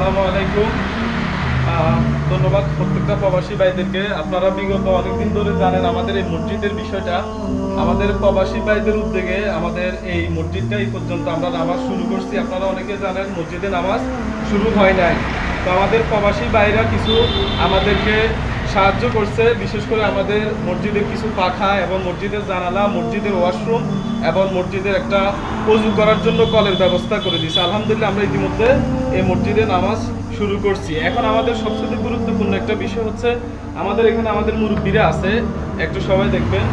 আসসালামু আলাইকুম। ধন্যবাদ প্রত্যেকটা প্রবাসী ভাইদেরকে। আপনারা বিগত অনেকদিন ধরে জানেন আমাদের এই মসজিদের বিষয়টা। আমাদের প্রবাসী ভাইদের উদ্যোগে আমাদের এই মসজিদটা এই পর্যন্ত আমরা নামাজ শুরু করছি। আপনারা অনেকে জানেন মসজিদে নামাজ শুরু হয় নাই। তো আমাদের প্রবাসী ভাইরা কিছু আমাদেরকে সাহায্য করছে, বিশেষ করে আমাদের মসজিদের কিছু পাখা এবং মসজিদের জানালা, মসজিদের ওয়াশরুম এবং মসজিদের একটা অজু করার জন্য কলের ব্যবস্থা করে দিয়েছে। আলহামদুলিল্লাহ আমরা ইতিমধ্যে এই মসজিদে নামাজ শুরু করছি। এখন আমাদের সবচেয়ে গুরুত্বপূর্ণ একটা বিষয় হচ্ছে আমাদের এখানে আমাদের মুরব্বীরা আছে, একটু সবাই দেখবেন।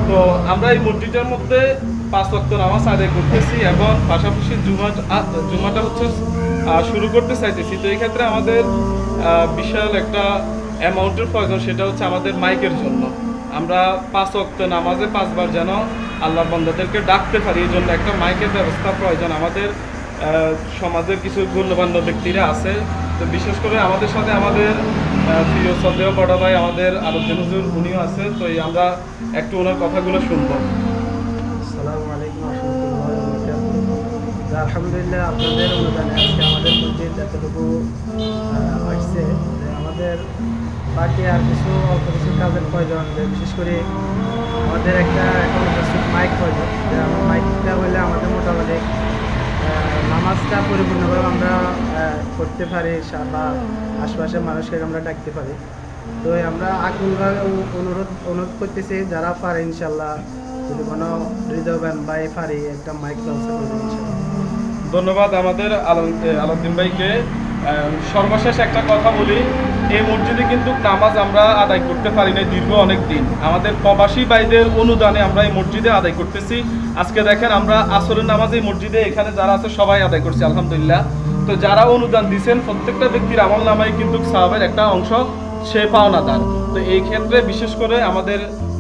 তো আমরা এই মসজিদের মধ্যে 5 ওয়াক্ত নামাজ আদায় করতেছি এবং পাশাপাশি জুমাটা হচ্ছে শুরু করতে চাইতেছি। তো এই ক্ষেত্রে আমাদের বিশাল একটা অ্যামাউন্টের প্রয়োজন, সেটা হচ্ছে আমাদের মাইকের জন্য। আমরা 5 ওয়াক্ত নামাজে 5 বার যেন আল্লাহ বান্দাদেরকে ডাকতে পারি, এই জন্য একটা মাইকের ব্যবস্থা প্রয়োজন। আমাদের সমাজের কিছু গণ্যমান্য ব্যক্তিরা আছে, তো বিশেষ করে আমাদের সাথে আমাদের প্রিয় শ্রদ্ধেয় বড় ভাই আমাদের আলোচনা হুজুর উনিও আছে। তো এই আমরা একটু ওনার কথাগুলো শুনবো। আসসালামু আলাইকুম ওয়া রাহমাতুল্লাহি। আলহামদুলিল্লাহ, আপনাদের অনুদানে আজকে আমাদের মসজিদ এতটুকু আসছে। আমাদের বাকি আর কিছু অল্প কিছু কাজের প্রয়োজন, বিশেষ করে আমাদের একটা এখন মাইক প্রয়োজন। যে মাইকটা হলে আমাদের মোটামুটি নামাজটা পরিপূর্ণভাবে আমরা করতে পারি বা আশপাশের মানুষকে আমরা ডাকতে পারি। তো আমরা আকুলভাবে অনুরোধ করতেছি, যারা পারে ইনশাল্লাহ যদি কোনো হৃদয়বান ভাই পারি একটা মাইক ব্যবস্থা করবে ইনশাল্লাহ। ধন্যবাদ আমাদের আলাউদ্দিন ভাইকে। সর্বশেষ একটা কথা বলি, এই মসজিদে কিন্তু নামাজ আমরা আদায় করতে পারি না দীর্ঘ অনেক দিন। আমাদের প্রবাসী ভাইদের অনুদানে আমরা এই মসজিদে আদায় করতেছি। আজকে দেখেন আমরা আসরের নামাজ এই মসজিদে এখানে যারা আছে সবাই আদায় করছি আলহামদুলিল্লাহ। তো যারা অনুদান দিচ্ছেন প্রত্যেকটা ব্যক্তির আমল নামায় কিন্তু সাহাবের একটা অংশ সে পাওনাদার। তো এই ক্ষেত্রে বিশেষ করে আমাদের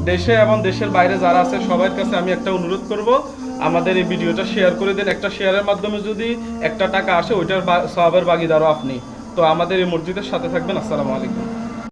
দেশে এবং দেশের বাইরে যারা আছে সবার কাছে আমি একটা অনুরোধ করব, আমাদের এই ভিডিওটা শেয়ার করে দেন। একটা শেয়ারের মাধ্যমে যদি একটা টাকা আসে ওইটার সাহাবের ভাগীদারও আপনি। তো আমাদের এই মসজিদের সাথে থাকবেন। আসসালামু আলাইকুম।